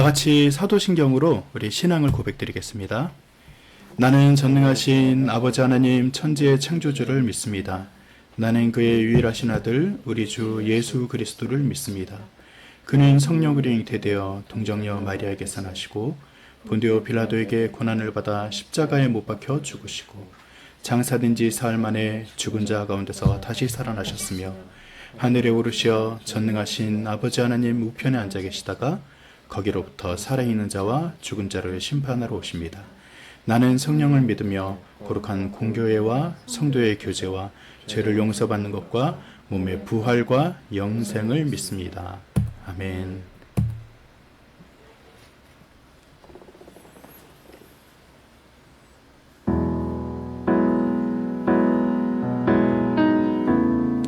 같이 사도신경으로 우리 신앙을 고백드리겠습니다. 나는 전능하신 아버지 하나님 천지의 창조주를 믿습니다. 나는 그의 유일하신 아들 우리 주 예수 그리스도를 믿습니다. 그는 성령으로 잉태되어 동정녀 마리아에게서 나시고 본디오 빌라도에게 고난을 받아 십자가에 못 박혀 죽으시고 장사된 지 사흘 만에 죽은 자 가운데서 다시 살아나셨으며 하늘에 오르시어 전능하신 아버지 하나님 우편에 앉아 계시다가 거기로부터 살아있는 자와 죽은 자를 심판하러 오십니다. 나는 성령을 믿으며 거룩한 공교회와 성도의 교제와 죄를 용서받는 것과 몸의 부활과 영생을 믿습니다. 아멘.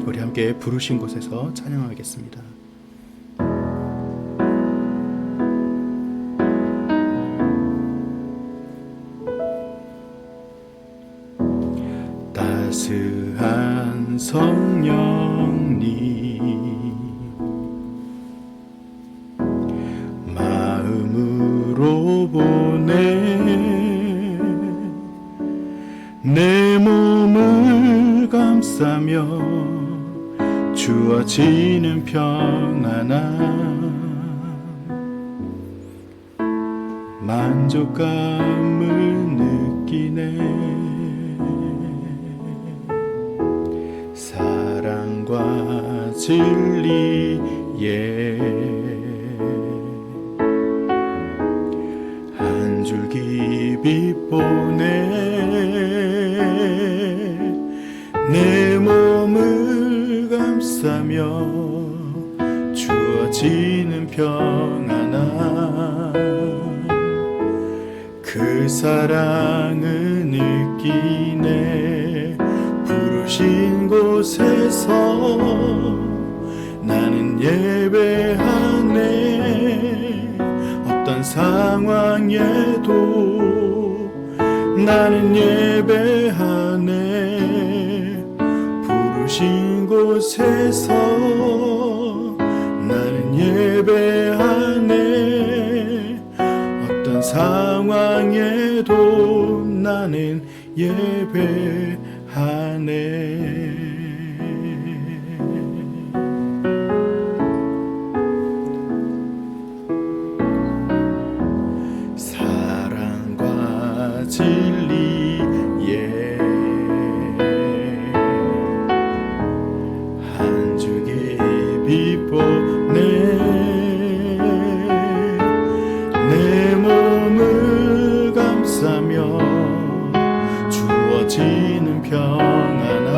우리 함께 부르신 곳에서 찬양하겠습니다. 따스한 성령님 마음으로 보내 내 몸을 감싸며 주어지는 평안함 만족감을 느끼네 사랑과 진리에 한 줄기 빛보네 내 몸을 감싸며 주어지는 평안함 그 사랑을 느끼네 부르신 곳에서 나는 예배하네 어떤 상황에도 나는 예배하네 부르신 곳에서 나는 예배하네 어떤 상황에도 나는 예배하네 사랑과 진리에 한 줄기 빛보네 내 몸을 감싸며 주어지는 평안함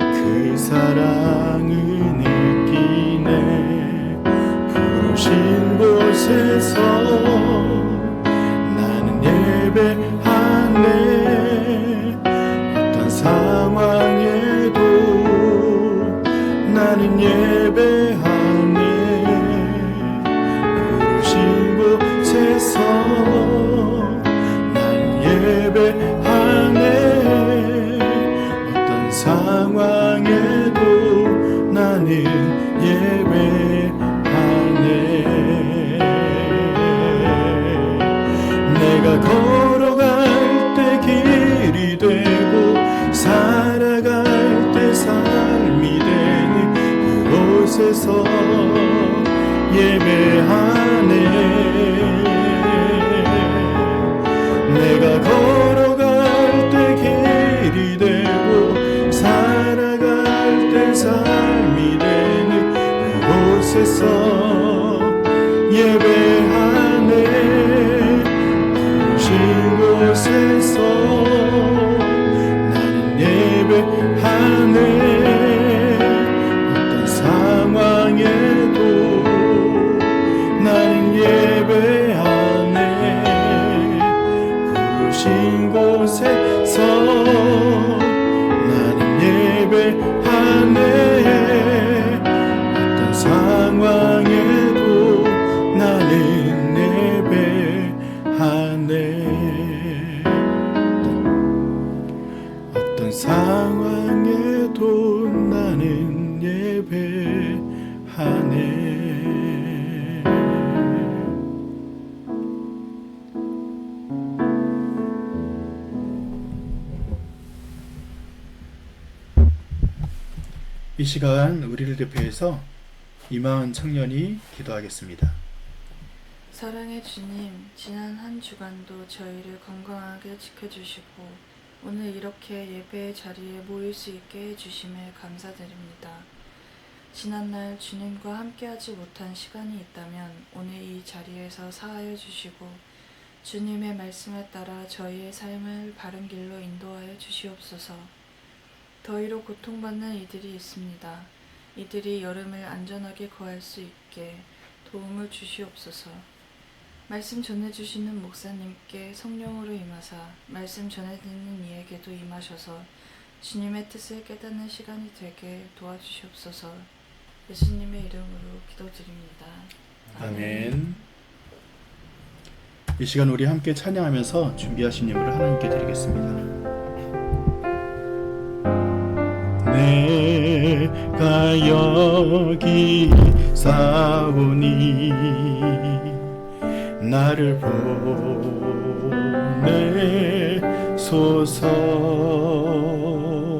그 사랑을 느끼네 부르신 곳에서 나는 예배하네 어떤 상황에도 나는 예배하네 부르신 곳에서 예배하네 어떤 상황에도 나는 예배하네 내가 걸어갈 때 길이 되고 살아갈 때 삶이 되는 그곳에서 예배하네 내가 걸어갈 때 길이 되고 살아갈 때 삶이 되는 그곳에서 예배하네 부르신 곳에서 나는 예배하네 어떤 상황에도 나는 예배하네 부르신 곳에서 나는 예배하네 어떤 상황에도 나는 예배하네 어떤 상황에도 나는 예배하네 이 시간 우리를 대표해서 이마은 청년이 기도하겠습니다. 사랑의 주님, 지난 한 주간도 저희를 건강하게 지켜주시고 오늘 이렇게 예배의 자리에 모일 수 있게 해주심에 감사드립니다. 지난날 주님과 함께하지 못한 시간이 있다면 오늘 이 자리에서 사하여 주시고 주님의 말씀에 따라 저희의 삶을 바른 길로 인도하여 주시옵소서. 더위로 고통받는 이들이 있습니다. 이들이 여름을 안전하게 거할 수 있게 도움을 주시옵소서. 말씀 전해주시는 목사님께 성령으로 임하사 말씀 전해듣는 이에게도 임하셔서 주님의 뜻을 깨닫는 시간이 되게 도와주시옵소서. 예수님의 이름으로 기도드립니다. 아멘. 이 시간 우리 함께 찬양하면서 준비하신 예물을 하나님께 드리겠습니다. 내가 여기 사오니 나를 보내소서.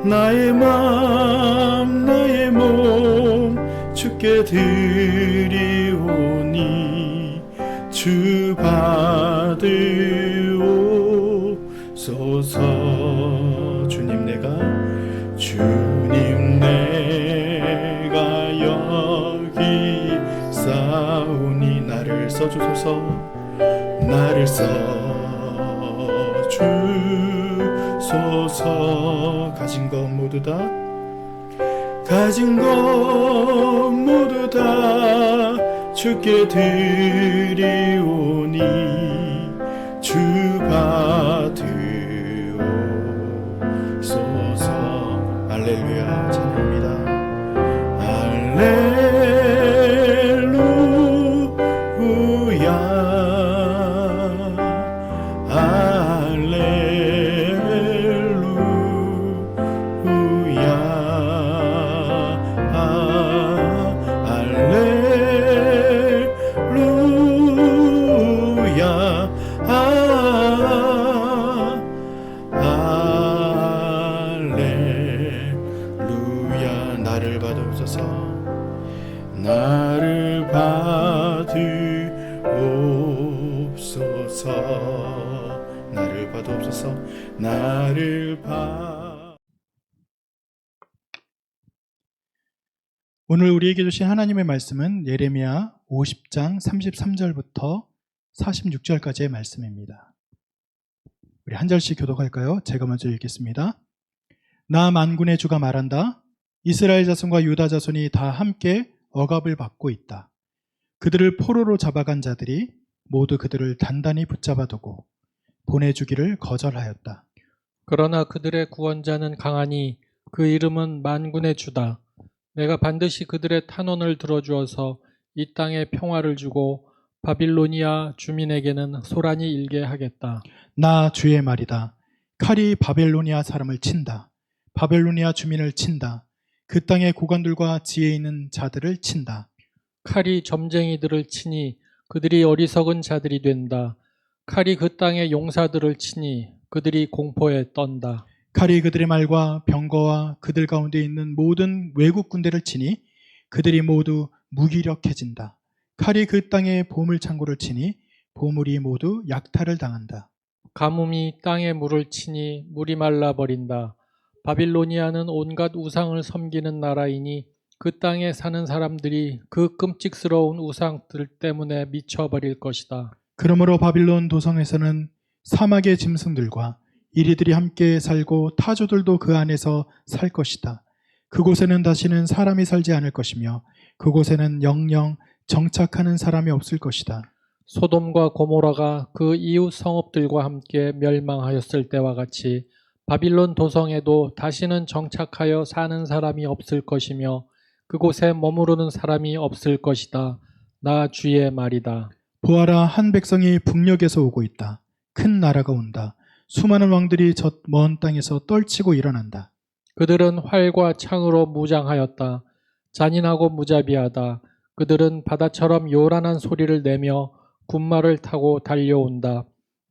나의 맘 나의 몸 주께 드리오니 주 받으옵소서. 주님 내가 여기 싸우니 나를 써주소서. 나를 써주소서. 가진 것 모두 다 주께 드리오니 주 받으옵소서. 할렐루야. 찬양합니다. 나를 받으옵소서. 나를 받으옵소서. 나를 받으옵소서. 나를 받. 오늘 우리에게 주신 하나님의 말씀은 예레미야 50장 33절부터 46절까지의 말씀입니다. 우리 한 절씩 교독할까요? 제가 먼저 읽겠습니다. 나 만군의 주가 말한다. 이스라엘 자손과 유다 자손이 다 함께 억압을 받고 있다. 그들을 포로로 잡아간 자들이 모두 그들을 단단히 붙잡아두고 보내주기를 거절하였다. 그러나 그들의 구원자는 강하니 그 이름은 만군의 주다. 내가 반드시 그들의 탄원을 들어주어서 이 땅에 평화를 주고 바빌로니아 주민에게는 소란이 일게 하겠다. 나 주의 말이다. 칼이 바벨로니아 사람을 친다. 바벨로니아 주민을 친다. 그 땅의 고관들과 지혜 있는 자들을 친다. 칼이 점쟁이들을 치니 그들이 어리석은 자들이 된다. 칼이 그 땅의 용사들을 치니 그들이 공포에 떤다. 칼이 그들의 말과 병거와 그들 가운데 있는 모든 외국 군대를 치니 그들이 모두 무기력해진다. 칼이 그 땅의 보물창고를 치니 보물이 모두 약탈을 당한다. 가뭄이 땅에 물을 치니 물이 말라버린다. 바빌로니아는 온갖 우상을 섬기는 나라이니 그 땅에 사는 사람들이 그 끔찍스러운 우상들 때문에 미쳐버릴 것이다. 그러므로 바빌론 도성에서는 사막의 짐승들과 이리들이 함께 살고 타조들도 그 안에서 살 것이다. 그곳에는 다시는 사람이 살지 않을 것이며 그곳에는 영영 정착하는 사람이 없을 것이다. 소돔과 고모라가 그 이웃 성읍들과 함께 멸망하였을 때와 같이 바빌론 도성에도 다시는 정착하여 사는 사람이 없을 것이며 그곳에 머무르는 사람이 없을 것이다. 나 주의 말이다. 보아라, 한 백성이 북녘에서 오고 있다. 큰 나라가 온다. 수많은 왕들이 저 먼 땅에서 떨치고 일어난다. 그들은 활과 창으로 무장하였다. 잔인하고 무자비하다. 그들은 바다처럼 요란한 소리를 내며 군마를 타고 달려온다.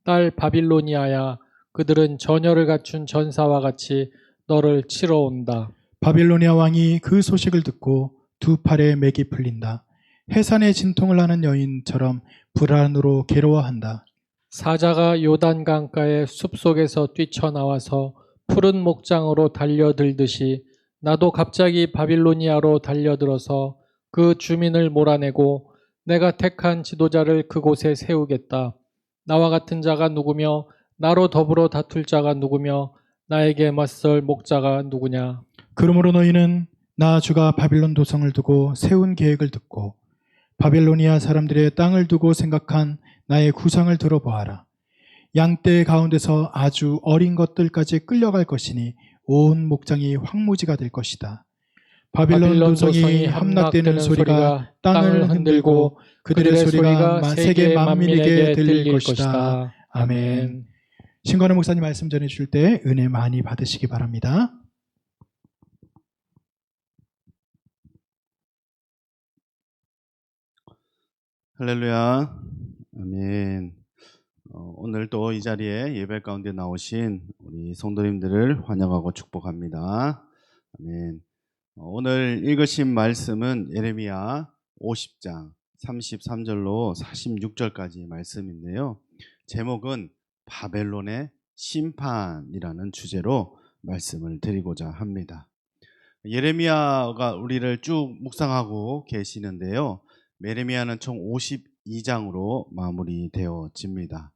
딸 바빌로니아야, 그들은 전열을 갖춘 전사와 같이 너를 치러 온다. 바빌로니아 왕이 그 소식을 듣고 두 팔에 맥이 풀린다. 해산의 진통을 하는 여인처럼 불안으로 괴로워한다. 사자가 요단 강가의 숲속에서 뛰쳐나와서 푸른 목장으로 달려들듯이 나도 갑자기 바빌로니아로 달려들어서 그 주민을 몰아내고 내가 택한 지도자를 그곳에 세우겠다. 나와 같은 자가 누구며 나로 더불어 다툴 자가 누구며 나에게 맞설 목자가 누구냐. 그러므로 너희는 나 주가 바빌론 도성을 두고 세운 계획을 듣고 바빌로니아 사람들의 땅을 두고 생각한 나의 구상을 들어보아라. 양떼 가운데서 아주 어린 것들까지 끌려갈 것이니 온 목장이 황무지가 될 것이다. 바빌론 도성이 함락되는 소리가 땅을 흔들고 그들의 소리가 세계 만민에게 들릴 것이다. 아멘. 신관우 목사님 말씀 전해 주실 때 은혜 많이 받으시기 바랍니다. 할렐루야. 아멘. 오늘 또 이 자리에 예배 가운데 나오신 우리 성도님들을 환영하고 축복합니다. 아멘. 오늘 읽으신 말씀은 예레미야 50장 33절로 46절까지 말씀인데요. 제목은 바벨론의 심판이라는 주제로 말씀을 드리고자 합니다. 예레미야가 우리를 쭉 묵상하고 계시는데요. 예레미야는 총 52장으로 마무리되어집니다.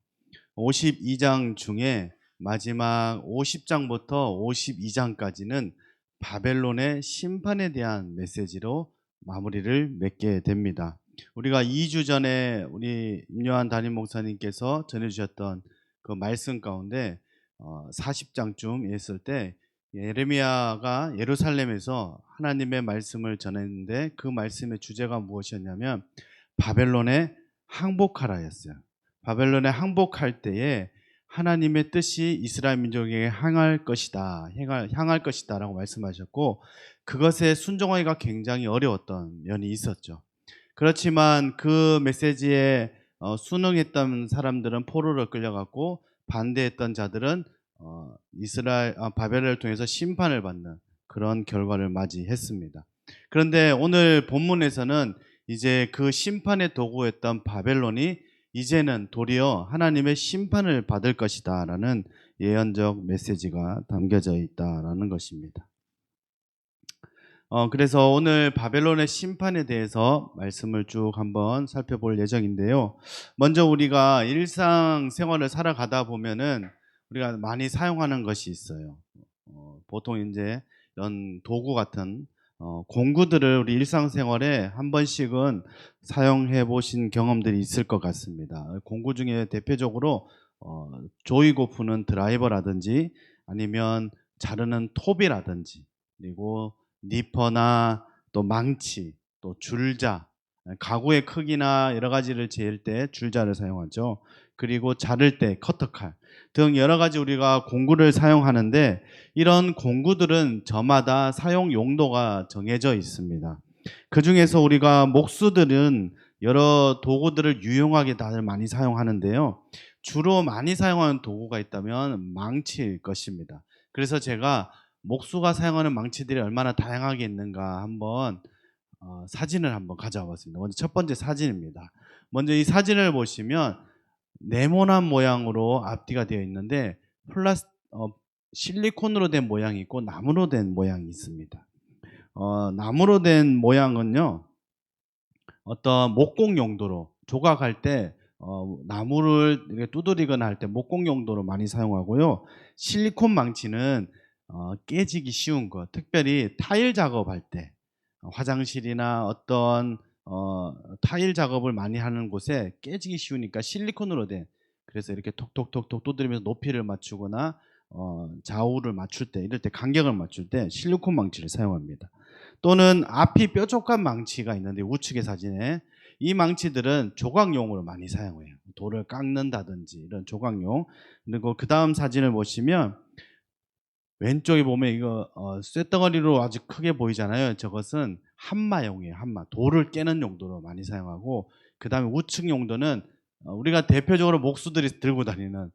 52장 중에 마지막 50장부터 52장까지는 바벨론의 심판에 대한 메시지로 마무리를 맺게 됩니다. 우리가 2주 전에 우리 임요한 담임 목사님께서 전해주셨던 그 말씀 가운데 40장쯤 했을 때 예레미야가 예루살렘에서 하나님의 말씀을 전했는데 그 말씀의 주제가 무엇이었냐면 바벨론에 항복하라였어요. 바벨론에 항복할 때에 하나님의 뜻이 이스라엘 민족에게 향할 것이다 라고 말씀하셨고, 그것에 순종하기가 굉장히 어려웠던 면이 있었죠. 그렇지만 그 메시지에 순응했던 사람들은 포로로 끌려갔고, 반대했던 자들은 바벨을 통해서 심판을 받는 그런 결과를 맞이했습니다. 그런데 오늘 본문에서는 이제 그 심판의 도구였던 바벨론이 이제는 도리어 하나님의 심판을 받을 것이다 라는 예언적 메시지가 담겨져 있다라는 것입니다. 그래서 오늘 바벨론의 심판에 대해서 말씀을 쭉 한번 살펴볼 예정인데요. 먼저 우리가 일상생활을 살아가다 보면은 우리가 많이 사용하는 것이 있어요. 보통 이제 이런 도구 같은 공구들을 우리 일상생활에 한 번씩은 사용해 보신 경험들이 있을 것 같습니다. 공구 중에 대표적으로 조이고 푸는 드라이버라든지 아니면 자르는 톱이라든지, 그리고 니퍼나 또 망치, 또 줄자, 가구의 크기나 여러 가지를 재을 때 줄자를 사용하죠. 그리고 자를 때 커터칼 등 여러 가지 우리가 공구를 사용하는데, 이런 공구들은 저마다 사용 용도가 정해져 있습니다. 그 중에서 우리가 목수들은 여러 도구들을 유용하게 다들 많이 사용하는데요. 주로 많이 사용하는 도구가 있다면 망치일 것입니다. 그래서 제가 목수가 사용하는 망치들이 얼마나 다양하게 있는가 한번 사진을 한번 가져와 봤습니다. 먼저 첫 번째 사진입니다. 먼저 이 사진을 보시면 네모난 모양으로 앞뒤가 되어 있는데 실리콘으로 된 모양이 있고 나무로 된 모양이 있습니다. 나무로 된 모양은요, 어떤 목공 용도로 조각할 때 나무를 이렇게 두드리거나 할 때 목공 용도로 많이 사용하고요. 실리콘 망치는 깨지기 쉬운 것, 특별히 타일 작업할 때 화장실이나 어떤 타일 작업을 많이 하는 곳에 깨지기 쉬우니까 실리콘으로 된, 그래서 이렇게 톡톡톡톡 두드리면서 높이를 맞추거나 좌우를 맞출 때, 이럴 때 간격을 맞출 때 실리콘 망치를 사용합니다. 또는 앞이 뾰족한 망치가 있는데 우측의 사진에 이 망치들은 조각용으로 많이 사용해요. 돌을 깎는다든지 이런 조각용. 그리고 그 다음 사진을 보시면 왼쪽에 보면 이거 쇳덩어리로 아주 크게 보이잖아요. 저것은 한마용이에요. 한마. 돌을 깨는 용도로 많이 사용하고, 그 다음에 우측 용도는 우리가 대표적으로 목수들이 들고 다니는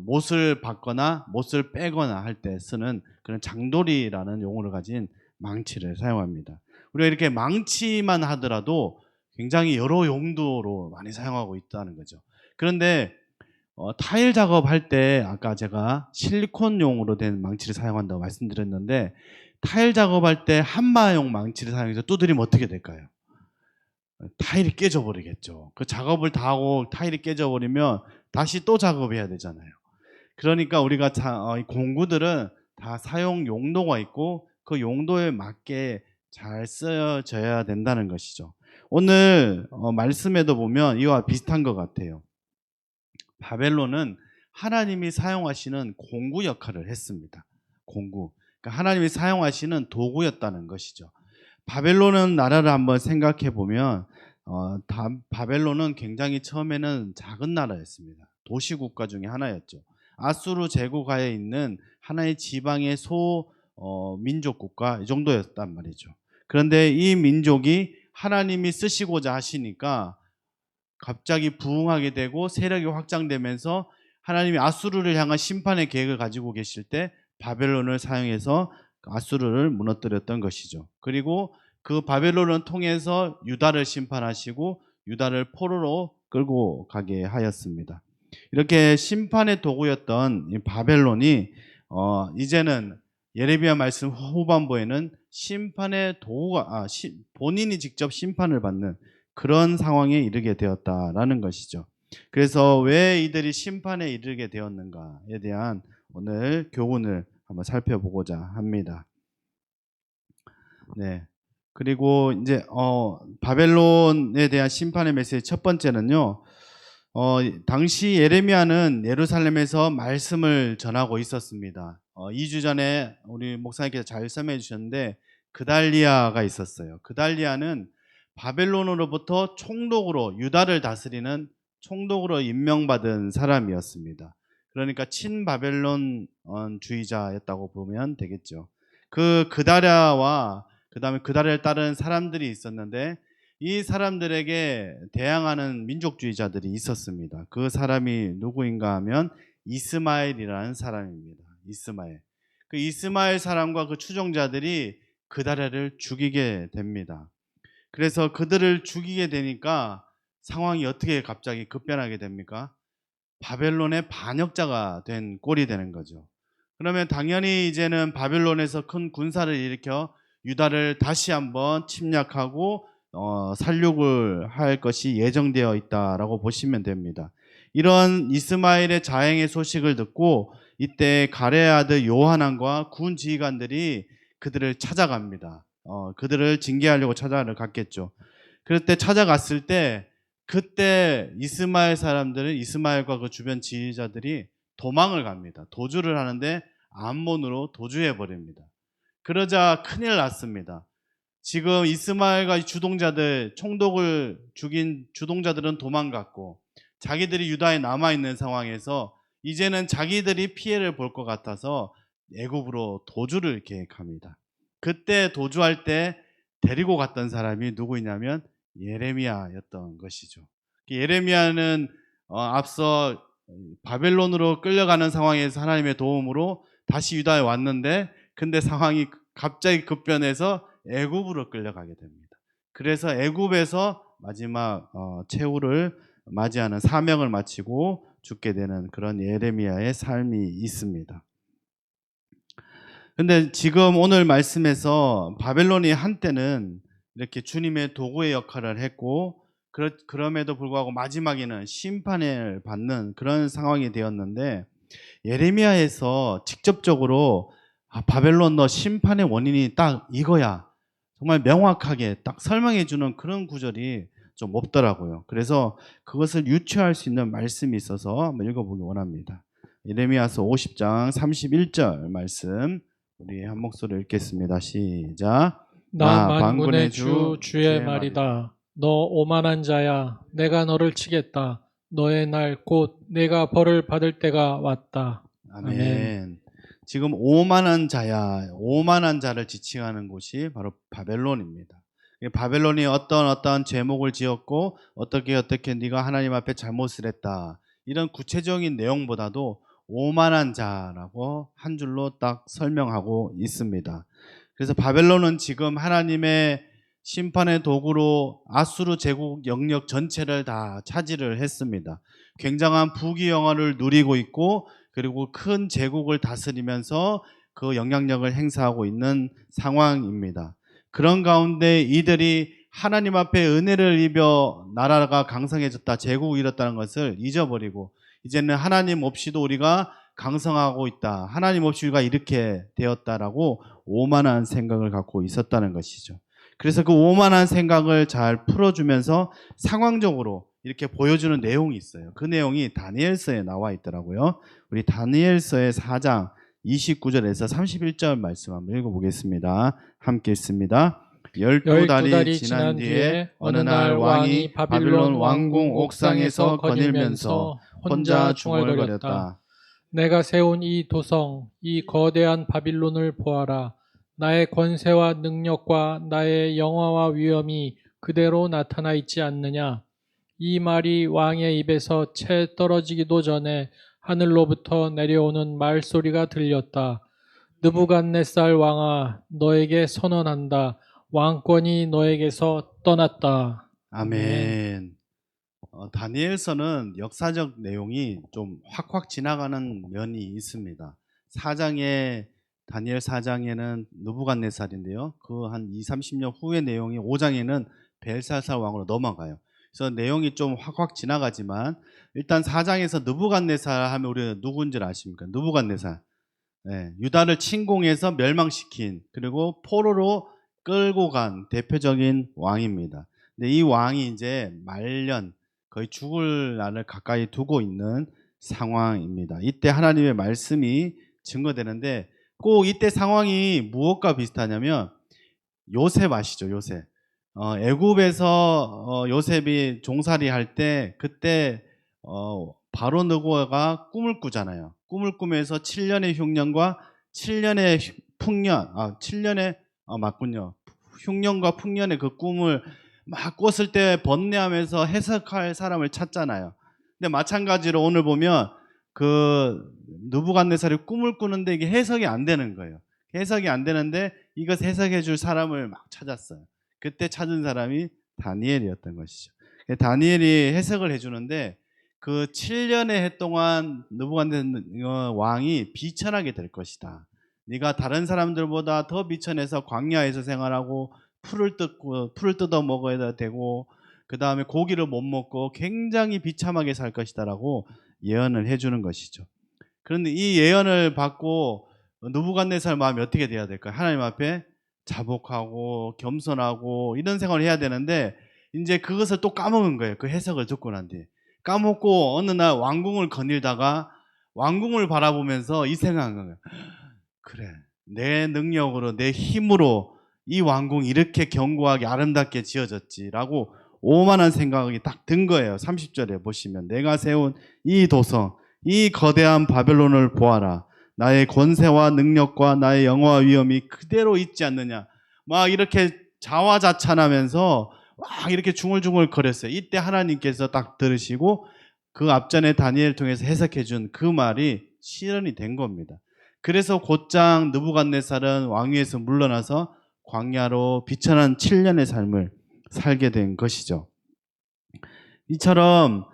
못을 받거나 못을 빼거나 할 때 쓰는 그런 장돌이라는 용어를 가진 망치를 사용합니다. 우리가 이렇게 망치만 하더라도 굉장히 여러 용도로 많이 사용하고 있다는 거죠. 그런데 타일 작업할 때 아까 제가 실리콘용으로 된 망치를 사용한다고 말씀드렸는데, 타일 작업할 때 한마용 망치를 사용해서 두드리면 어떻게 될까요? 타일이 깨져버리겠죠. 그 작업을 다 하고 타일이 깨져버리면 다시 또 작업해야 되잖아요. 그러니까 우리가 이 공구들은 다 사용 용도가 있고 그 용도에 맞게 잘 쓰여져야 된다는 것이죠. 오늘 말씀에도 보면 이와 비슷한 것 같아요. 바벨론은 하나님이 사용하시는 공구 역할을 했습니다. 공구. 그러니까 하나님이 사용하시는 도구였다는 것이죠. 바벨론은 나라를 한번 생각해 보면 바벨론은 굉장히 처음에는 작은 나라였습니다. 도시국가 중에 하나였죠. 아수르 제국하에 있는 하나의 지방의 민족 국가 이 정도였단 말이죠. 그런데 이 민족이 하나님이 쓰시고자 하시니까 갑자기 부흥하게 되고 세력이 확장되면서 하나님이 아수르를 향한 심판의 계획을 가지고 계실 때 바벨론을 사용해서 아수르를 무너뜨렸던 것이죠. 그리고 그 바벨론을 통해서 유다를 심판하시고 유다를 포로로 끌고 가게 하였습니다. 이렇게 심판의 도구였던 이 바벨론이 이제는 예레미야 말씀 후반부에는 심판의 도구가 본인이 직접 심판을 받는 그런 상황에 이르게 되었다라는 것이죠. 그래서 왜 이들이 심판에 이르게 되었는가에 대한 오늘 교훈을 한번 살펴보고자 합니다. 네. 그리고 이제 바벨론에 대한 심판의 메시지 첫 번째는요. 당시 예레미야는 예루살렘에서 말씀을 전하고 있었습니다. 2주 전에 우리 목사님께서 잘 설명해 주셨는데 그달리아가 있었어요. 그달리아는 바벨론으로부터 총독으로 유다를 다스리는 총독으로 임명받은 사람이었습니다. 그러니까 친바벨론 주의자였다고 보면 되겠죠. 그달리아와 그다음에 그달리아를 따른 사람들이 있었는데 이 사람들에게 대항하는 민족주의자들이 있었습니다. 그 사람이 누구인가 하면 이스마엘이라는 사람입니다. 이스마엘. 그 이스마엘 사람과 그 추종자들이 그달리아를 죽이게 됩니다. 그래서 그들을 죽이게 되니까 상황이 어떻게 갑자기 급변하게 됩니까? 바벨론의 반역자가 된 꼴이 되는 거죠. 그러면 당연히 이제는 바벨론에서 큰 군사를 일으켜 유다를 다시 한번 침략하고 살육을 할 것이 예정되어 있다라고 보시면 됩니다. 이런 이스마엘의 자행의 소식을 듣고 이때 가레의 아들 요하난과 군 지휘관들이 그들을 찾아갑니다. 그들을 징계하려고 찾아갔겠죠. 그럴 때 찾아갔을 때 그때 이스마엘 사람들은 이스마엘과 그 주변 지휘자들이 도망을 갑니다. 도주를 하는데 암몬으로 도주해 버립니다. 그러자 큰일 났습니다. 지금 이스마엘과 주동자들, 총독을 죽인 주동자들은 도망갔고 자기들이 유다에 남아있는 상황에서 이제는 자기들이 피해를 볼 것 같아서 애굽으로 도주를 계획합니다. 그때 도주할 때 데리고 갔던 사람이 누구냐면 예레미야였던 것이죠. 예레미야는 앞서 바벨론으로 끌려가는 상황에서 하나님의 도움으로 다시 유다에 왔는데 근데 상황이 갑자기 급변해서 애굽으로 끌려가게 됩니다. 그래서 애굽에서 마지막 최후를 맞이하는 사명을 마치고 죽게 되는 그런 예레미야의 삶이 있습니다. 근데 지금 오늘 말씀에서 바벨론이 한때는 이렇게 주님의 도구의 역할을 했고 그럼에도 불구하고 마지막에는 심판을 받는 그런 상황이 되었는데 예레미야에서 직접적으로 바벨론 너 심판의 원인이 딱 이거야 정말 명확하게 딱 설명해 주는 그런 구절이 좀 없더라고요. 그래서 그것을 유추할 수 있는 말씀이 있어서 한번 읽어보기 원합니다. 예레미야서 50장 31절 말씀 우리 한 목소리로 읽겠습니다. 시작. 나 만군의 주의 말이다. 너 오만한 자야. 내가 너를 치겠다. 너의 날 곧 내가 벌을 받을 때가 왔다. 아멘. 아멘. 지금 오만한 자야, 오만한 자를 지칭하는 곳이 바로 바벨론입니다. 바벨론이 어떤 제목을 지었고 어떻게 네가 하나님 앞에 잘못을 했다. 이런 구체적인 내용보다도 오만한 자라고 한 줄로 딱 설명하고 있습니다. 그래서 바벨론은 지금 하나님의 심판의 도구로 아수르 제국 영역 전체를 다 차지를 했습니다. 굉장한 부귀영화를 누리고 있고 그리고 큰 제국을 다스리면서 그 영향력을 행사하고 있는 상황입니다. 그런 가운데 이들이 하나님 앞에 은혜를 입어 나라가 강성해졌다, 제국을 이뤘다는 것을 잊어버리고 이제는 하나님 없이도 우리가 강성하고 있다, 하나님 없이 우리가 이렇게 되었다라고 오만한 생각을 갖고 있었다는 것이죠. 그래서 그 오만한 생각을 잘 풀어주면서 상황적으로 이렇게 보여주는 내용이 있어요. 그 내용이 다니엘서에 나와 있더라고요. 우리 다니엘서의 4장 29절에서 31절 말씀 한번 읽어보겠습니다. 함께 읽습니다. 12달이 지난 뒤에 어느 날 왕이 바빌론 왕궁 옥상에서 거닐면서 혼자 중얼거렸다. 내가 세운 이 도성, 이 거대한 바빌론을 보아라. 나의 권세와 능력과 나의 영화와 위엄이 그대로 나타나 있지 않느냐. 이 말이 왕의 입에서 채 떨어지기도 전에 하늘로부터 내려오는 말소리가 들렸다. 느부갓네살 왕아, 너에게 선언한다. 왕권이 너에게서 떠났다. 아멘. 다니엘서는 역사적 내용이 좀 확확 지나가는 면이 있습니다. 다니엘 4장에는 느부갓네살인데요. 그 한 20-30년 후의 내용이 5장에는 벨사살 왕으로 넘어가요. 그래서 내용이 좀 확확 지나가지만 일단 4장에서 느부갓네살 하면 우리가 누군지 아십니까? 느부갓네살. 네, 유다를 침공해서 멸망시킨 그리고 포로로 끌고 간 대표적인 왕입니다. 근데 이 왕이 이제 말년 거의 죽을 날을 가까이 두고 있는 상황입니다. 이때 하나님의 말씀이 증거되는데 꼭 이때 상황이 무엇과 비슷하냐면 요셉 아시죠? 요셉. 애굽에서 요셉이 종살이 할 때 그때 바로 느고가 꿈을 꾸잖아요. 꿈을 꾸면서 7년의 흉년과 7년의 풍년, 7년의 맞군요. 흉년과 풍년의 그 꿈을 막 꿨을 때 번뇌하면서 해석할 사람을 찾잖아요. 근데 마찬가지로 오늘 보면 그 느부갓네살이 꿈을 꾸는데 이게 해석이 안 되는 거예요. 해석이 안 되는데 이것 해석해 줄 사람을 막 찾았어요. 그때 찾은 사람이 다니엘이었던 것이죠. 다니엘이 해석을 해주는데 그 7년의 해 동안 느부갓네살 왕이 비천하게 될 것이다. 네가 다른 사람들보다 더 비천해서 광야에서 생활하고 풀을 뜯어 먹어야 되고 그 다음에 고기를 못 먹고 굉장히 비참하게 살 것이다라고 예언을 해주는 것이죠. 그런데 이 예언을 받고 느부갓네살 마음이 어떻게 돼야 될까요? 하나님 앞에 자복하고 겸손하고 이런 생활을 해야 되는데 이제 그것을 또 까먹은 거예요. 그 해석을 듣고 난 뒤에 까먹고 어느 날 왕궁을 거닐다가 왕궁을 바라보면서 이 생각한 거예요. 그래, 내 능력으로 내 힘으로 이 왕궁이 이렇게 견고하게 아름답게 지어졌지라고 오만한 생각이 딱 든 거예요. 30절에 보시면 내가 세운 이 도성, 이 거대한 바벨론을 보아라. 나의 권세와 능력과 나의 영화와 위엄이 그대로 있지 않느냐. 막 이렇게 자화자찬하면서 막 이렇게 중얼중얼 거렸어요. 이때 하나님께서 딱 들으시고 그 앞전에 다니엘 통해서 해석해 준 그 말이 실현이 된 겁니다. 그래서 곧장 느부갓네살은 왕위에서 물러나서 광야로 비천한 7년의 삶을 살게 된 것이죠. 이처럼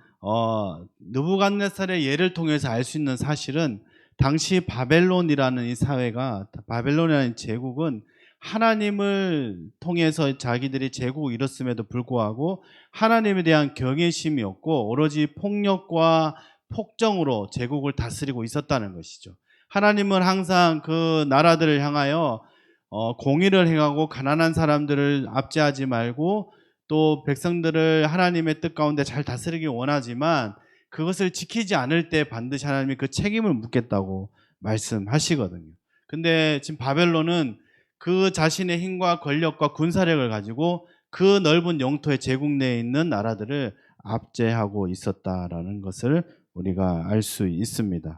느부갓네살의 예를 통해서 알 수 있는 사실은 당시 바벨론이라는 이 사회가, 바벨론이라는 제국은 하나님을 통해서 자기들이 제국을 이뤘음에도 불구하고 하나님에 대한 경외심이 없고 오로지 폭력과 폭정으로 제국을 다스리고 있었다는 것이죠. 하나님은 항상 그 나라들을 향하여 공의를 행하고 가난한 사람들을 압제하지 말고 또 백성들을 하나님의 뜻 가운데 잘 다스리기 원하지만 그것을 지키지 않을 때 반드시 하나님이 그 책임을 묻겠다고 말씀하시거든요. 근데 지금 바벨론은 그 자신의 힘과 권력과 군사력을 가지고 그 넓은 영토의 제국 내에 있는 나라들을 압제하고 있었다라는 것을 우리가 알 수 있습니다.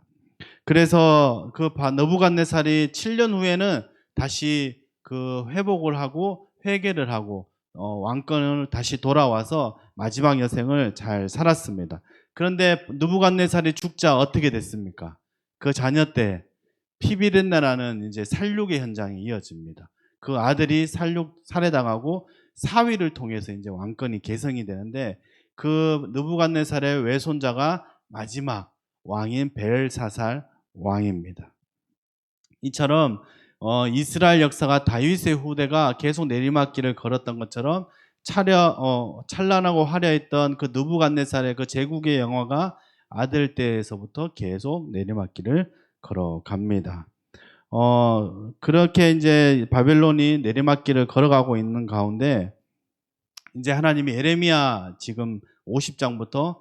그래서 그 느부갓네살이 7년 후에는 다시 그 회복을 하고 회개를 하고 왕권을 다시 돌아와서 마지막 여생을 잘 살았습니다. 그런데 느부갓네살이 죽자 어떻게 됐습니까? 그 자녀 때 피비린내라는 이제 살육의 현장이 이어집니다. 그 아들이 살해당하고 사위를 통해서 이제 왕권이 계승이 되는데 그 느부갓네살의 외손자가 마지막 왕인 벨사살 왕입니다. 이처럼 이스라엘 역사가 다윗의 후대가 계속 내리막길을 걸었던 것처럼 찬란하고 화려했던 그 느부갓네살의 그 제국의 영화가 아들 때에서부터 계속 내리막길을 걸어갑니다. 그렇게 이제 바벨론이 내리막길을 걸어가고 있는 가운데 이제 하나님이 예레미야 지금 50장부터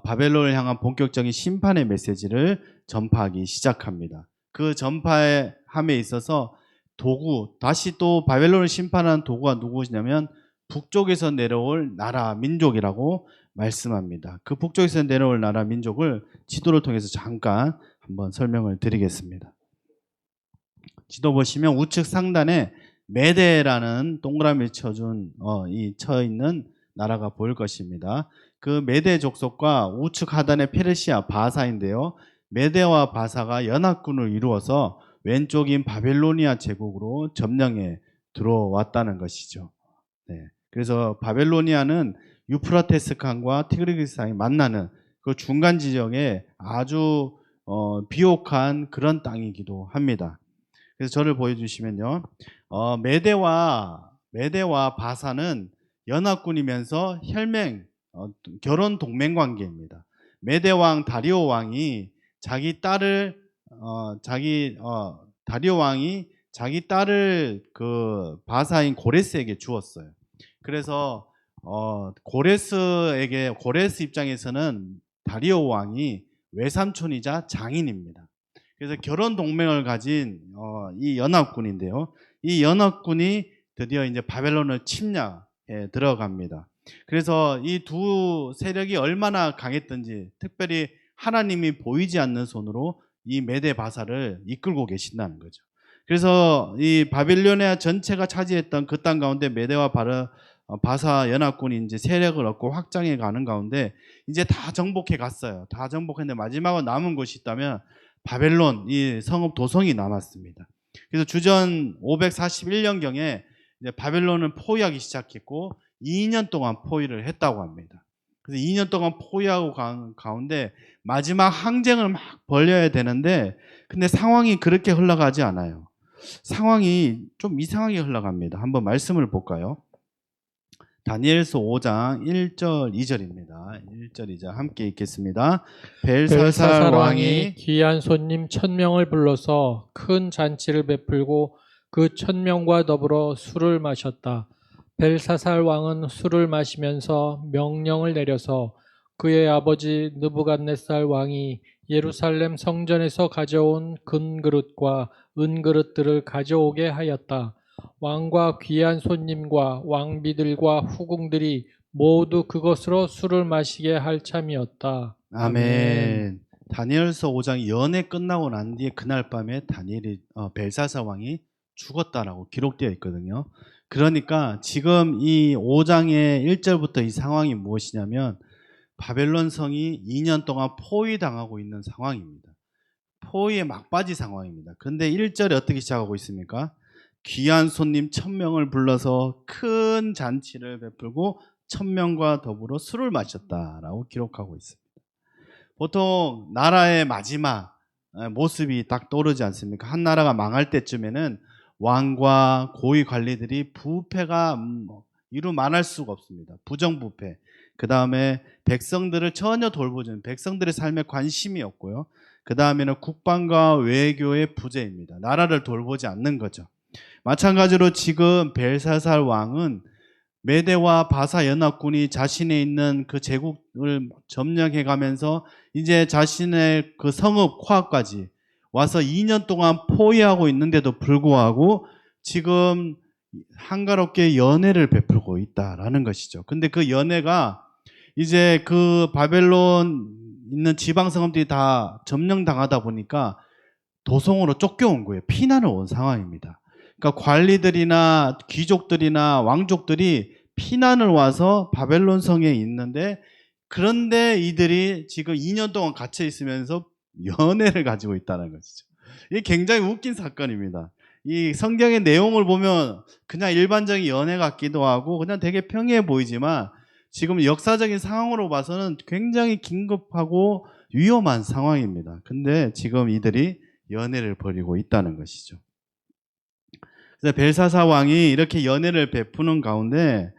바벨론을 향한 본격적인 심판의 메시지를 전파하기 시작합니다. 그 전파함에 있어서 다시 또 바벨론을 심판하는 도구가 누구냐면 북쪽에서 내려올 나라 민족이라고 말씀합니다. 그 북쪽에서 내려올 나라 민족을 지도를 통해서 잠깐 한번 설명을 드리겠습니다. 지도 보시면 우측 상단에 메데라는 동그라미 쳐 있는 나라가 보일 것입니다. 그 메데 족속과 우측 하단의 페르시아 바사인데요. 메데와 바사가 연합군을 이루어서 왼쪽인 바벨로니아 제국으로 점령해 들어왔다는 것이죠. 네. 그래서 바벨로니아는 유프라테스 강과 티그리스 강이 만나는 그 중간 지역에 아주 비옥한 그런 땅이기도 합니다. 그래서 저를 보여주시면요, 메데와 바사는 연합군이면서 결혼 동맹 관계입니다. 메데 왕 다리오 왕이 자기 딸을 그 바사인 고레스에게 주었어요. 그래서 고레스 입장에서는 다리오 왕이 외삼촌이자 장인입니다. 그래서 결혼 동맹을 가진 이 연합군인데요. 이 연합군이 드디어 이제 바벨론을 침략해 들어갑니다. 그래서 이 두 세력이 얼마나 강했던지 특별히 하나님이 보이지 않는 손으로 이 메데 바사를 이끌고 계신다는 거죠. 그래서 이 바빌로니아 전체가 차지했던 그 땅 가운데 메데와 바사 연합군이 이제 세력을 얻고 확장해 가는 가운데 이제 다 정복해 갔어요. 다 정복했는데 마지막으로 남은 곳이 있다면 바벨론, 이 성읍 도성이 남았습니다. 그래서 주전 541년경에 이제 바벨론을 포위하기 시작했고 2년 동안 포위를 했다고 합니다. 그래서 2년 동안 포위하고 가운데 마지막 항쟁을 막 벌여야 되는데 근데 상황이 그렇게 흘러가지 않아요. 상황이 좀 이상하게 흘러갑니다. 한번 말씀을 볼까요? 다니엘서 5장 1절 2절입니다. 1절 2절 함께 읽겠습니다. 벨사살 왕이 귀한 손님 1000명을 불러서 큰 잔치를 베풀고 그 1000명과 더불어 술을 마셨다. 벨사살 왕은 술을 마시면서 명령을 내려서 그의 아버지 느부갓네살 왕이 예루살렘 성전에서 가져온 금그릇과 은그릇들을 가져오게 하였다. 왕과 귀한 손님과 왕비들과 후궁들이 모두 그것으로 술을 마시게 할 참이었다. 아멘. 다니엘서 5장 연회 끝나고 난 뒤에 그날 밤에 벨사살 왕이 죽었다라고 기록되어 있거든요. 그러니까 지금 이 5장의 1절부터 이 상황이 무엇이냐면 바벨론 성이 2년 동안 포위당하고 있는 상황입니다. 포위에 막바지 상황입니다. 그런데 1절에 어떻게 시작하고 있습니까? 귀한 손님 1000명을 불러서 큰 잔치를 베풀고 1000명과 더불어 술을 마셨다라고 기록하고 있습니다. 보통 나라의 마지막 모습이 딱 떠오르지 않습니까? 한 나라가 망할 때쯤에는 왕과 고위 관리들이 부패가 이루 말할 수가 없습니다. 부정부패. 그 다음에 백성들을 전혀 돌보지, 백성들의 삶에 관심이 없고요. 그 다음에는 국방과 외교의 부재입니다. 나라를 돌보지 않는 거죠. 마찬가지로 지금 벨사살 왕은 메데와 바사 연합군이 자신의 있는 그 제국을 점령해 가면서 이제 자신의 그 성읍 코앞까지 와서 2년 동안 포위하고 있는데도 불구하고 지금 한가롭게 연회를 베풀고 있다라는 것이죠. 근데 그 연회가 이제 그 바벨론 있는 지방 성읍들이 다 점령당하다 보니까 도성으로 쫓겨온 거예요. 피난을 온 상황입니다. 그러니까 관리들이나 귀족들이나 왕족들이 피난을 와서 바벨론 성에 있는데 그런데 이들이 지금 2년 동안 갇혀 있으면서 연회를 가지고 있다는 것이죠. 이게 굉장히 웃긴 사건입니다. 이 성경의 내용을 보면 그냥 일반적인 연애 같기도 하고 그냥 되게 평이해 보이지만 지금 역사적인 상황으로 봐서는 굉장히 긴급하고 위험한 상황입니다. 근데 지금 이들이 연애를 벌이고 있다는 것이죠. 그래서 벨사사 왕이 이렇게 연애를 베푸는 가운데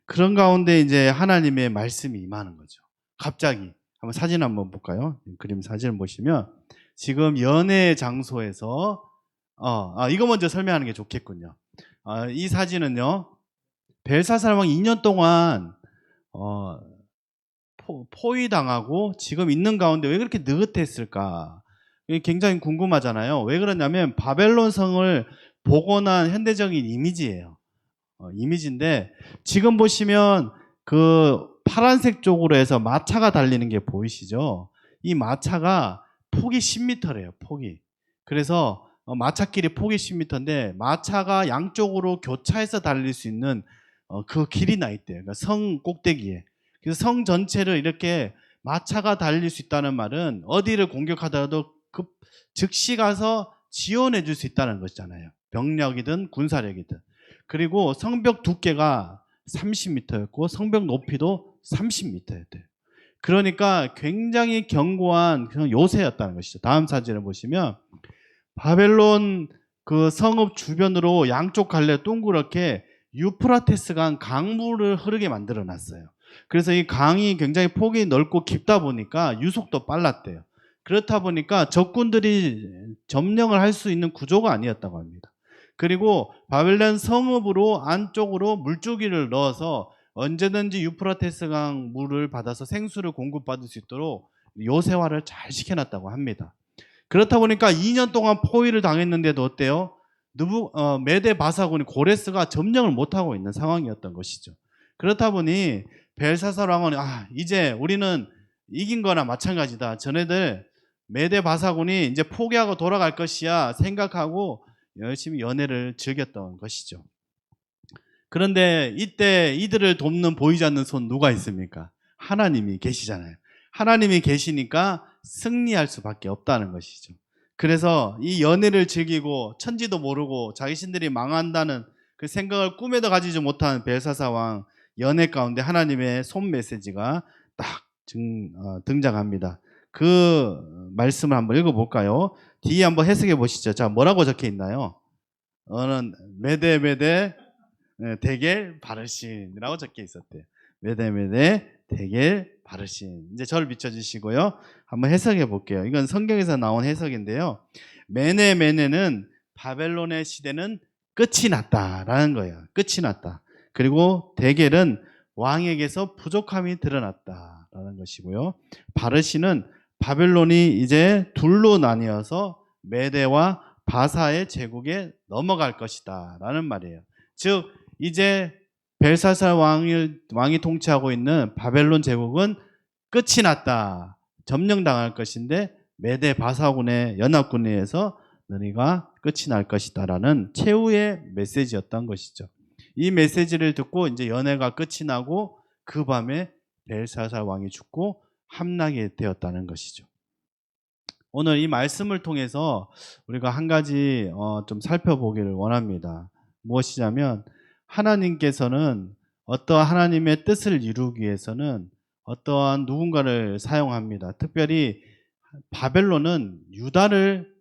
그런 가운데 이제 하나님의 말씀이 임하는 거죠. 갑자기 한번 사진 한번 볼까요? 그림 사진을 보시면 지금 연애 장소에서 이거 먼저 설명하는 게 좋겠군요. 이 사진은요, 벨사살 왕 2년 동안 포위당하고 지금 있는 가운데 왜 그렇게 느긋했을까? 이게 굉장히 궁금하잖아요. 왜 그러냐면 바벨론 성을 복원한 현대적인 이미지예요. 이미지인데 지금 보시면 그 파란색 쪽으로 해서 마차가 달리는 게 보이시죠? 이 마차가 폭이 10m래요. 폭이. 그래서 마차길이 폭이 10m인데 마차가 양쪽으로 교차해서 달릴 수 있는 그 길이 나 있대요. 그러니까 성 꼭대기에. 그래서 성 전체를 이렇게 마차가 달릴 수 있다는 말은 어디를 공격하더라도 즉시 가서 지원해 줄 수 있다는 것이잖아요. 병력이든 군사력이든. 그리고 성벽 두께가 30m였고 성벽 높이도 30m였대요. 그러니까 굉장히 견고한 그런 요새였다는 것이죠. 다음 사진을 보시면 바벨론 그 성읍 주변으로 양쪽 갈래 동그랗게 유프라테스강 강물을 흐르게 만들어 놨어요. 그래서 이 강이 굉장히 폭이 넓고 깊다 보니까 유속도 빨랐대요. 그렇다 보니까 적군들이 점령을 할 수 있는 구조가 아니었다고 합니다. 그리고 바벨론 성읍으로 안쪽으로 물줄기를 넣어서 언제든지 유프라테스강 물을 받아서 생수를 공급받을 수 있도록 요새화를 잘 시켜놨다고 합니다. 그렇다 보니까 2년 동안 포위를 당했는데도 어때요? 메데 바사군이 고레스가 점령을 못하고 있는 상황이었던 것이죠. 그렇다 보니 벨사살 왕은 이제 우리는 이긴 거나 마찬가지다. 저네들 메데 바사군이 이제 포기하고 돌아갈 것이야 생각하고 열심히 연애를 즐겼던 것이죠. 그런데 이때 이들을 돕는 보이지 않는 손 누가 있습니까? 하나님이 계시잖아요. 하나님이 계시니까 승리할 수밖에 없다는 것이죠. 그래서 이 연애를 즐기고 천지도 모르고 자신들이 망한다는 그 생각을 꿈에도 가지지 못한 벨사사 왕 연애 가운데 하나님의 손 메시지가 딱 등장합니다. 그 말씀을 한번 읽어볼까요? 뒤에 한번 해석해 보시죠. 자, 뭐라고 적혀 있나요? 메데 데겔 바르신이라고 적혀 있었대요. 메데 데겔 바르신. 이제 저를 비춰주시고요. 한번 해석해 볼게요. 이건 성경에서 나온 해석인데요. 메네는 바벨론의 시대는 끝이 났다라는 거예요. 끝이 났다. 그리고 데겔은 왕에게서 부족함이 드러났다라는 것이고요. 바르신은 바벨론이 이제 둘로 나뉘어서 메대와 바사의 제국에 넘어갈 것이다 라는 말이에요. 즉 이제 벨사살 왕이 통치하고 있는 바벨론 제국은 끝이 났다. 점령당할 것인데 메대 바사군의 연합군에 의해서 너희가 끝이 날 것이다 라는 최후의 메시지였던 것이죠. 이 메시지를 듣고 이제 연애가 끝이 나고 그 밤에 벨사살 왕이 죽고 함락이 되었다는 것이죠. 오늘 이 말씀을 통해서 우리가 한 가지 좀 살펴보기를 원합니다. 무엇이냐면 하나님께서는 어떠한 하나님의 뜻을 이루기 위해서는 어떠한 누군가를 사용합니다. 특별히 바벨론은 유다를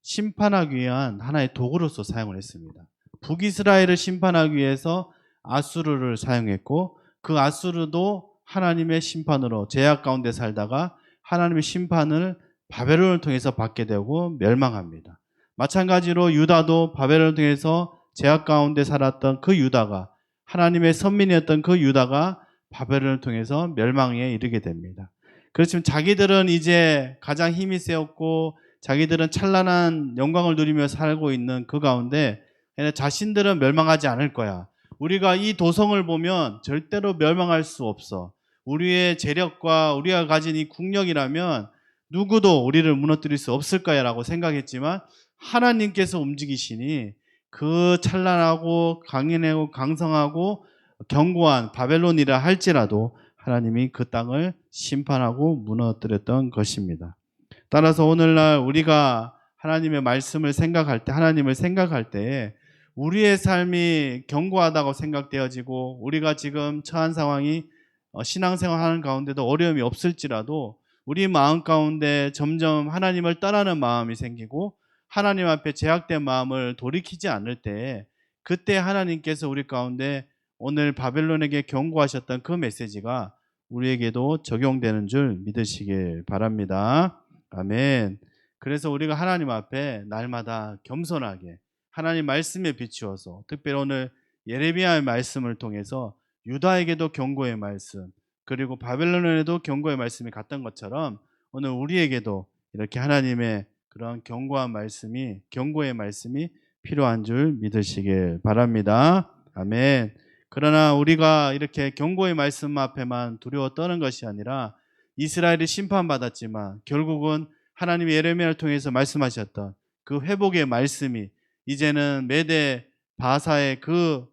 심판하기 위한 하나의 도구로서 사용을 했습니다. 북이스라엘을 심판하기 위해서 아수르를 사용했고 그 아수르도 하나님의 심판으로 죄악 가운데 살다가 하나님의 심판을 바벨론을 통해서 받게 되고 멸망합니다. 마찬가지로 유다도 바벨론을 통해서 죄악 가운데 살았던 그 유다가 하나님의 선민이었던 그 유다가 바벨론을 통해서 멸망에 이르게 됩니다. 그렇지만 자기들은 이제 가장 힘이 세었고 자기들은 찬란한 영광을 누리며 살고 있는 그 가운데 자신들은 멸망하지 않을 거야. 우리가 이 도성을 보면 절대로 멸망할 수 없어. 우리의 재력과 우리가 가진 이 국력이라면 누구도 우리를 무너뜨릴 수 없을 거야 라고 생각했지만 하나님께서 움직이시니 그 찬란하고 강인하고 강성하고 견고한 바벨론이라 할지라도 하나님이 그 땅을 심판하고 무너뜨렸던 것입니다. 따라서 오늘날 우리가 하나님의 말씀을 생각할 때, 하나님을 생각할 때에 우리의 삶이 견고하다고 생각되어지고 우리가 지금 처한 상황이 신앙생활하는 가운데도 어려움이 없을지라도 우리 마음 가운데 점점 하나님을 떠나는 마음이 생기고 하나님 앞에 제약된 마음을 돌이키지 않을 때에 그때 하나님께서 우리 가운데 오늘 바벨론에게 경고하셨던 그 메시지가 우리에게도 적용되는 줄 믿으시길 바랍니다. 아멘. 그래서 우리가 하나님 앞에 날마다 겸손하게 하나님 말씀에 비추어서 특별히 오늘 예레미야의 말씀을 통해서 유다에게도 경고의 말씀 그리고 바벨론에도 경고의 말씀이 갔던 것처럼 오늘 우리에게도 이렇게 하나님의 그런 경고의 말씀이 필요한 줄 믿으시길 바랍니다. 아멘. 그러나 우리가 이렇게 경고의 말씀 앞에만 두려워 떠는 것이 아니라 이스라엘이 심판받았지만 결국은 하나님이 예레미야를 통해서 말씀하셨던 그 회복의 말씀이 이제는 메대 바사의 그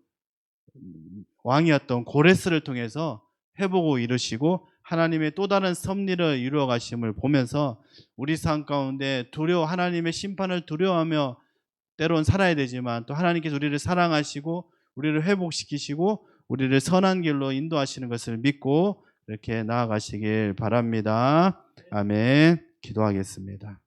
왕이었던 고레스를 통해서 회복을 이루시고 하나님의 또 다른 섭리를 이루어 가심을 보면서 우리 삶 가운데 하나님의 심판을 두려워하며 때론 살아야 되지만 또 하나님께서 우리를 사랑하시고 우리를 회복시키시고 우리를 선한 길로 인도하시는 것을 믿고 이렇게 나아가시길 바랍니다. 아멘. 기도하겠습니다.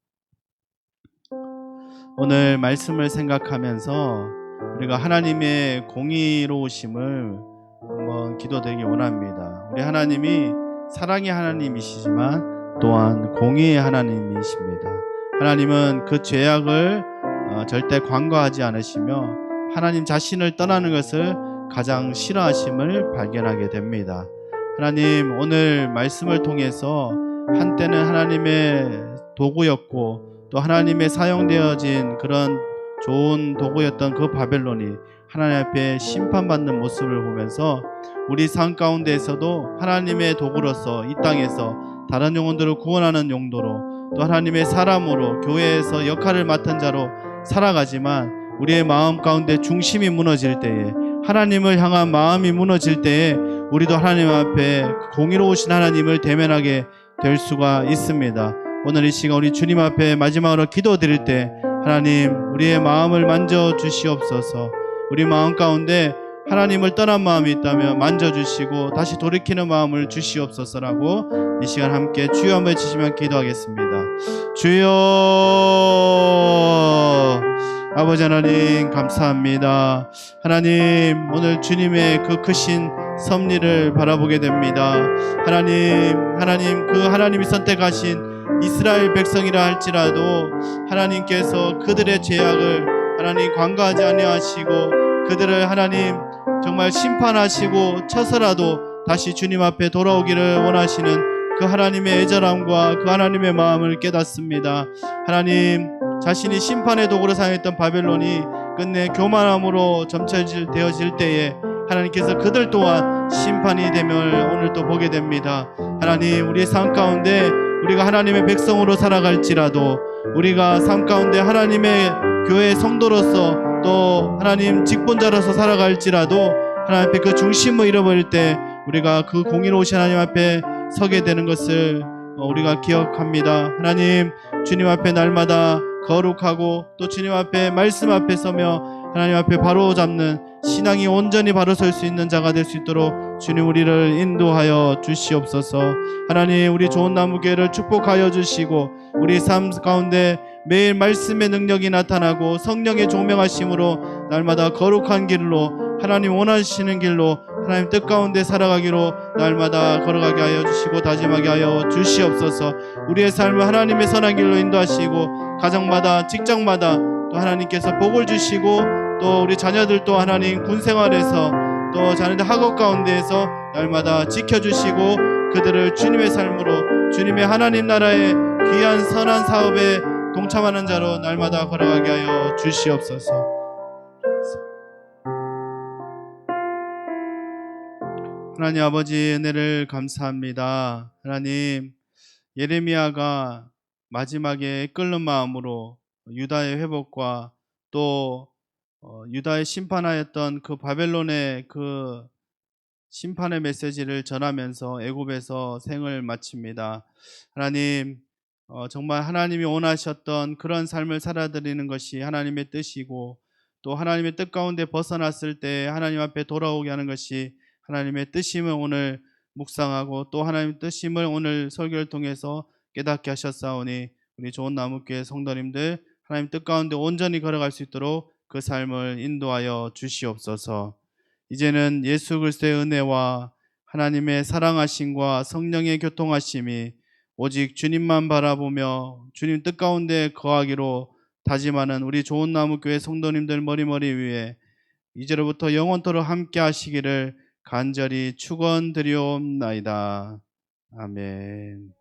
오늘 말씀을 생각하면서 우리가 하나님의 공의로우심을 한번 기도드리기 원합니다. 우리 하나님이 사랑의 하나님이시지만 또한 공의의 하나님이십니다. 하나님은 그 죄악을 절대 관과하지 않으시며 하나님 자신을 떠나는 것을 가장 싫어하심을 발견하게 됩니다. 하나님 오늘 말씀을 통해서 한때는 하나님의 도구였고 또 하나님의 사용되어진 그런 좋은 도구였던 그 바벨론이 하나님 앞에 심판받는 모습을 보면서 우리 삶 가운데에서도 하나님의 도구로서 이 땅에서 다른 영혼들을 구원하는 용도로 또 하나님의 사람으로 교회에서 역할을 맡은 자로 살아가지만 우리의 마음 가운데 중심이 무너질 때에 하나님을 향한 마음이 무너질 때에 우리도 하나님 앞에 공의로우신 하나님을 대면하게 될 수가 있습니다. 오늘 이 시간 우리 주님 앞에 마지막으로 기도드릴 때 하나님 우리의 마음을 만져 주시옵소서. 우리 마음 가운데 하나님을 떠난 마음이 있다면 만져주시고 다시 돌이키는 마음을 주시옵소서라고 이 시간 함께 주여 한번 외치시면 기도하겠습니다. 주여 아버지 하나님 감사합니다. 하나님 오늘 주님의 그 크신 섭리를 바라보게 됩니다. 하나님 그 하나님이 선택하신 이스라엘 백성이라 할지라도 하나님께서 그들의 죄악을 하나님 관과하지 아니하시고 그들을 하나님 정말 심판하시고 쳐서라도 다시 주님 앞에 돌아오기를 원하시는 그 하나님의 애절함과 그 하나님의 마음을 깨닫습니다. 하나님 자신이 심판의 도구로 사용했던 바벨론이 끝내 교만함으로 점철되어질 때에 하나님께서 그들 또한 심판이 됨을 오늘 또 보게 됩니다. 하나님 우리의 삶 가운데 우리가 하나님의 백성으로 살아갈지라도 우리가 삶 가운데 하나님의 교회 성도로서 또 하나님 직분자로서 살아갈지라도 하나님 앞에 그 중심을 잃어버릴 때 우리가 그 공의로우신 하나님 앞에 서게 되는 것을 우리가 기억합니다. 하나님 주님 앞에 날마다 거룩하고 또 주님 앞에 말씀 앞에 서며 하나님 앞에 바로 잡는 신앙이 온전히 바로 설 수 있는 자가 될 수 있도록 주님 우리를 인도하여 주시옵소서. 하나님 우리 좋은 나무교회를 축복하여 주시고 우리 삶 가운데 매일 말씀의 능력이 나타나고 성령의 조명하심으로 날마다 거룩한 길로 하나님 원하시는 길로 하나님 뜻 가운데 살아가기로 날마다 걸어가게 하여 주시고 다짐하게 하여 주시옵소서. 우리의 삶을 하나님의 선한 길로 인도하시고 가정마다 직장마다 또 하나님께서 복을 주시고 또 우리 자녀들도 하나님 군생활에서 또 자녀들 학업 가운데에서 날마다 지켜주시고 그들을 주님의 삶으로 주님의 하나님 나라의 귀한 선한 사업에 동참하는 자로 날마다 걸어가게 하여 주시옵소서. 하나님 아버지 은혜를 감사합니다. 하나님 예레미야가 마지막에 끓는 마음으로 유다의 회복과 또 유다의 심판하였던 그 바벨론의 그 심판의 메시지를 전하면서 애굽에서 생을 마칩니다. 하나님 정말 하나님이 원하셨던 그런 삶을 살아드리는 것이 하나님의 뜻이고, 또 하나님의 뜻 가운데 벗어났을 때 하나님 앞에 돌아오게 하는 것이 하나님의 뜻임을 오늘 묵상하고, 또 하나님의 뜻임을 오늘 설교를 통해서 깨닫게 하셨사오니 우리 좋은 나무교회 성도님들 하나님 뜻 가운데 온전히 걸어갈 수 있도록 그 삶을 인도하여 주시옵소서. 이제는 예수 그리스도의 은혜와 하나님의 사랑하심과 성령의 교통하심이 오직 주님만 바라보며 주님 뜻 가운데 거하기로 다짐하는 우리 좋은 나무 교회 성도님들 머리머리 위에 이제로부터 영원토록 함께 하시기를 간절히 축원드리옵나이다. 아멘.